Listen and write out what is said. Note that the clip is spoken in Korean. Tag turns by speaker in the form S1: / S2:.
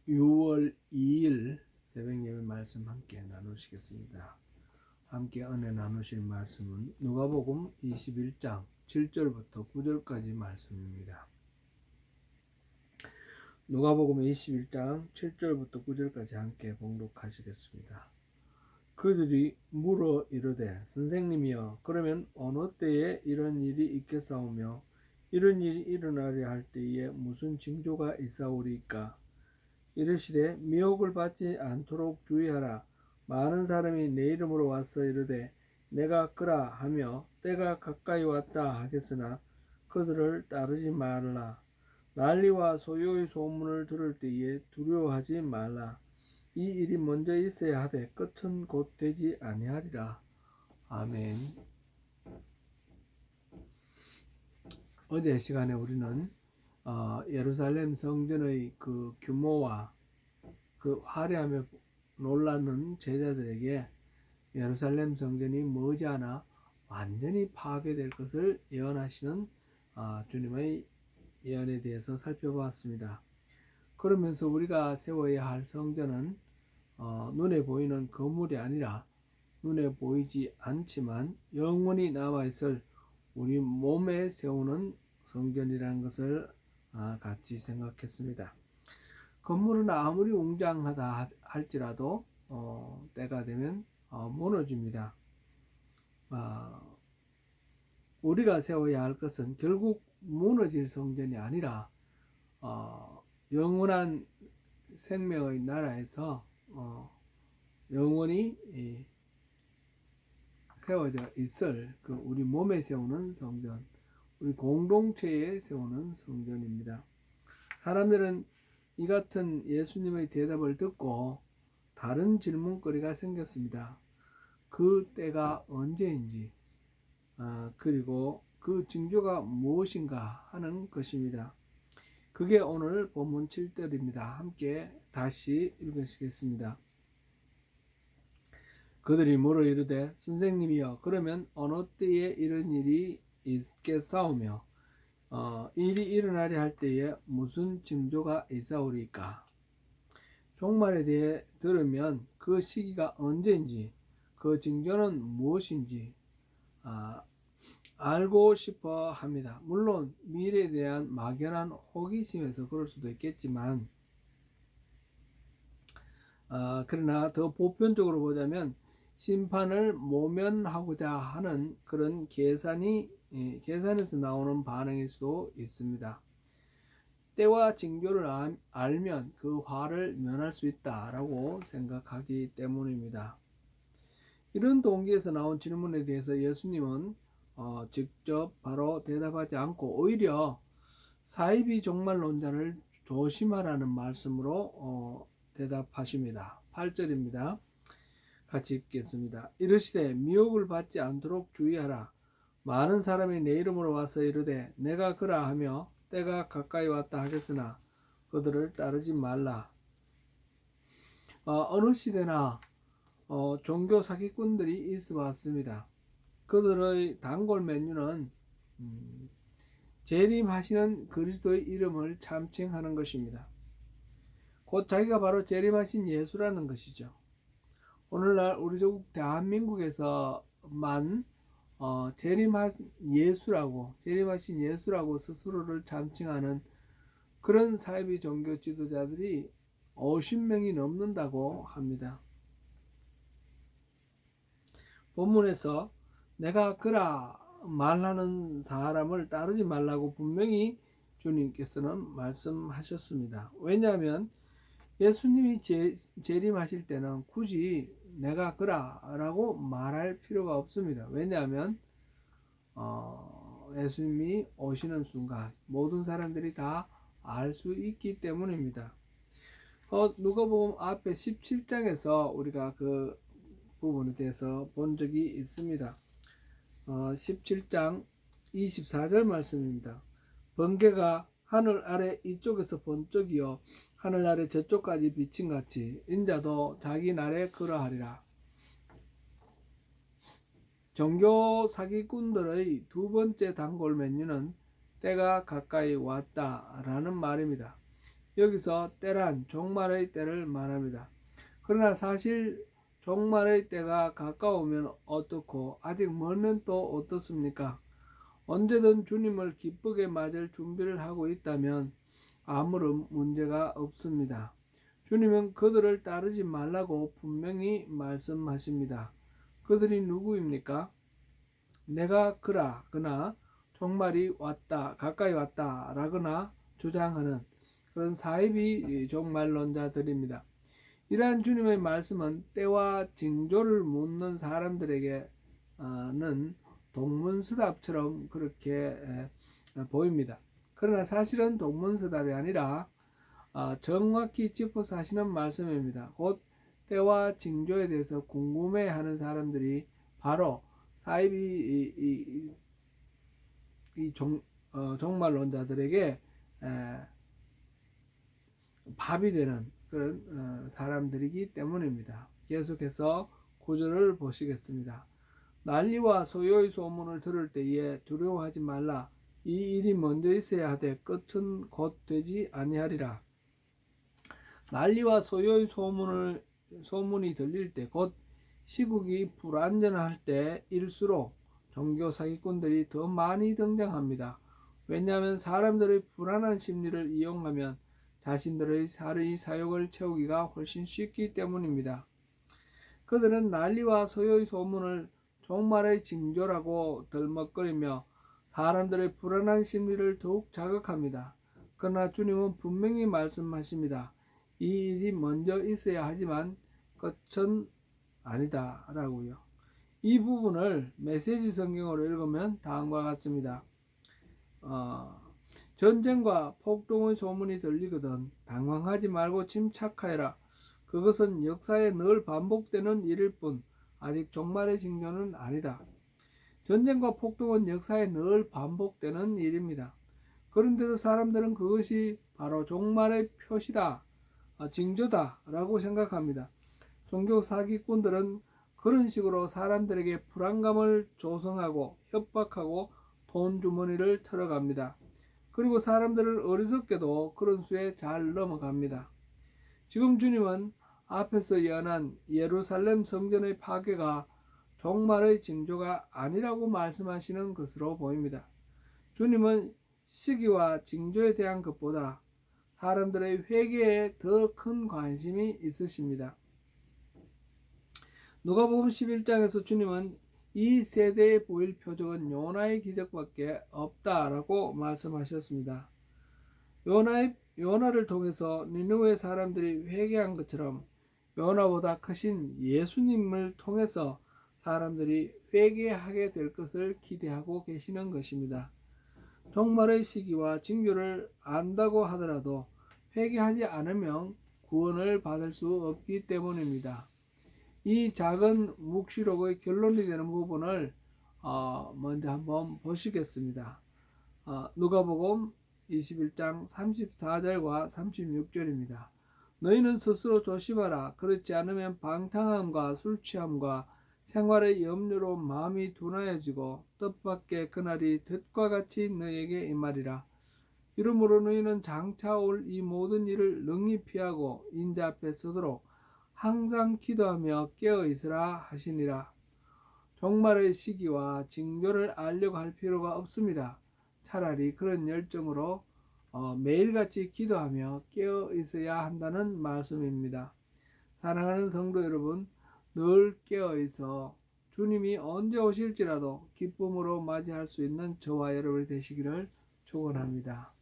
S1: 6월 2일 새벽 예배 말씀 함께 나누시겠습니다. 함께 은혜 나누실 말씀은 누가복음 21장 7절부터 9절까지 말씀입니다. 누가복음 21장 7절부터 9절까지 함께 봉독하시겠습니다. 그들이 물어 이르되 선생님이여 그러면 어느 때에 이런 일이 있겠사오며 이런 일이 일어나려 할 때에 무슨 징조가 있사오리까? 이르시되 미혹을 받지 않도록 주의하라. 많은 사람이 내 이름으로 와서 이르되 내가 그라 하며 때가 가까이 왔다 하겠으나 그들을 따르지 말라. 난리와 소요의 소문을 들을 때에 두려워하지 말라. 이 일이 먼저 있어야 하되 끝은 곧 되지 아니하리라. 아멘. 어제 시간에 우리는 예루살렘 성전의 그 규모와 그 화려함에 놀라는 제자들에게 예루살렘 성전이 머지않아 완전히 파괴될 것을 예언하시는 주님의 예언에 대해서 살펴보았습니다. 그러면서 우리가 세워야 할 성전은 눈에 보이는 건물이 아니라 눈에 보이지 않지만 영원히 남아있을 우리 몸에 세우는 성전이라는 것을 같이 생각했습니다. 건물은 아무리 웅장하다 할지라도 때가 되면 무너집니다. 우리가 세워야 할 것은 결국 무너질 성전이 아니라 영원한 생명의 나라에서 영원히 세워져 있을 그 우리 몸에 세우는 성전, 우리 공동체에 세우는 성전입니다. 사람들은 이 같은 예수님의 대답을 듣고 다른 질문거리가 생겼습니다. 그 때가 언제인지, 그리고 그 징조가 무엇인가 하는 것입니다. 그게 오늘 본문 7절입니다. 함께 다시 읽으시겠습니다. 그들이 물어 이르되 선생님이여 그러면 어느 때에 이런 일이 있겠사오며 일이 일어나려 할 때에 무슨 징조가 있사오리까? 종말에 대해 들으면 그 시기가 언제인지 그 징조는 무엇인지 알고 싶어 합니다. 물론 미래에 대한 막연한 호기심에서 그럴 수도 있겠지만 그러나 더 보편적으로 보자면 심판을 모면하고자 하는 그런 계산에서 나오는 반응일 수도 있습니다. 때와 징조를 알면 그 화를 면할 수 있다라고 생각하기 때문입니다. 이런 동기에서 나온 질문에 대해서 예수님은 직접 바로 대답하지 않고 오히려 사이비 종말론자를 조심하라는 말씀으로 대답하십니다. 8절입니다. 같이 읽겠습니다. 이르시되 미혹을 받지 않도록 주의하라. 많은 사람이 내 이름으로 와서 이르되 내가 그라 하며 때가 가까이 왔다 하겠으나 그들을 따르지 말라. 어느 시대나 종교 사기꾼들이 있어 왔습니다. 그들의 단골 메뉴는 재림하시는 그리스도의 이름을 참칭하는 것입니다. 곧 자기가 바로 재림하신 예수라는 것이죠. 오늘날 우리 조국 대한민국에서만 재림하신 예수라고 스스로를 참칭하는 그런 사이비 종교 지도자들이 50명이 넘는다고 합니다. 본문에서 내가 그라 말하는 사람을 따르지 말라고 분명히 주님께서는 말씀하셨습니다. 왜냐하면 예수님이 재림하실 때는 굳이 내가 그라 라고 말할 필요가 없습니다. 왜냐하면 예수님이 오시는 순간 모든 사람들이 다 알 수 있기 때문입니다. 누가복음 앞에 17장에서 우리가 그 부분에 대해서 본 적이 있습니다. 17장 24절 말씀입니다. 번개가 하늘 아래 이쪽에서 번쩍이어 하늘 아래 저쪽까지 비침같이 인자도 자기 날에 그러하리라. 종교 사기꾼들의 두 번째 단골 메뉴는 때가 가까이 왔다라는 말입니다. 여기서 때란 종말의 때를 말합니다. 그러나 사실 종말의 때가 가까우면 어떻고 아직 멀면 또 어떻습니까? 언제든 주님을 기쁘게 맞을 준비를 하고 있다면 아무런 문제가 없습니다. 주님은 그들을 따르지 말라고 분명히 말씀하십니다. 그들이 누구입니까? 내가 그러나 종말이 왔다, 가까이 왔다 라거나 주장하는 그런 사이비 종말론자들입니다. 이러한 주님의 말씀은 때와 징조를 묻는 사람들에게는 동문서답처럼 그렇게 보입니다. 그러나 사실은 동문서답이 아니라 정확히 짚어서 하시는 말씀입니다. 곧 때와 징조에 대해서 궁금해하는 사람들이 바로 사이비 종말론자들에게 밥이 되는 그런 사람들이기 때문입니다. 계속해서 구절을 보시겠습니다. 난리와 소요의 소문을 들을 때에 두려워하지 말라. 이 일이 먼저 있어야 하되 끝은 곧 되지 아니하리라. 난리와 소요의 소문이 들릴 때 곧 시국이 불안전할 때일수록 종교 사기꾼들이 더 많이 등장합니다. 왜냐하면 사람들의 불안한 심리를 이용하면 자신들의 사욕을 채우기가 훨씬 쉽기 때문입니다. 그들은 난리와 소요의 소문을 종말의 징조라고 덜먹거리며 사람들의 불안한 심리를 더욱 자극합니다. 그러나 주님은 분명히 말씀하십니다. 이 일이 먼저 있어야 하지만 끝은 아니다 라고요. 이 부분을 메시지 성경으로 읽으면 다음과 같습니다. 전쟁과 폭동의 소문이 들리거든 당황하지 말고 침착하여라. 그것은 역사에 늘 반복되는 일일 뿐 아직 종말의 징조는 아니다. 전쟁과 폭동은 역사에 늘 반복되는 일입니다. 그런데도 사람들은 그것이 바로 종말의 표시다, 징조다 라고 생각합니다. 종교 사기꾼들은 그런 식으로 사람들에게 불안감을 조성하고 협박하고 돈 주머니를 털어갑니다. 그리고 사람들을 어리석게도 그런 수에 잘 넘어갑니다. 지금 주님은 앞에서 예언한 예루살렘 성전의 파괴가 종말의 징조가 아니라고 말씀하시는 것으로 보입니다. 주님은 시기와 징조에 대한 것보다 사람들의 회개에 더 큰 관심이 있으십니다. 누가복음 11장에서 주님은 이 세대에 보일 표적은 요나의 기적밖에 없다라고 말씀하셨습니다. 요나를 통해서 니느웨 사람들이 회개한 것처럼 요나보다 크신 예수님을 통해서 사람들이 회개하게 될 것을 기대하고 계시는 것입니다. 종말의 시기와 징조를 안다고 하더라도 회개하지 않으면 구원을 받을 수 없기 때문입니다. 이 작은 묵시록의 결론이 되는 부분을 먼저 한번 보시겠습니다. 누가복음 21장 34절과 36절입니다. 너희는 스스로 조심하라. 그렇지 않으면 방탕함과 술취함과 생활의 염려로 마음이 둔하여지고 뜻밖의 그날이 덫과 같이 너희에게 임하리라. 이러므로 너희는 장차 올 이 모든 일을 능히 피하고 인자 앞에 서도록 항상 기도하며 깨어 있으라 하시니라. 종말의 시기와 징조를 알려고 할 필요가 없습니다. 차라리 그런 열정으로 매일같이 기도하며 깨어 있어야 한다는 말씀입니다. 사랑하는 성도 여러분, 늘 깨어 있어 주님이 언제 오실지라도 기쁨으로 맞이할 수 있는 저와 여러분이 되시기를 축원합니다.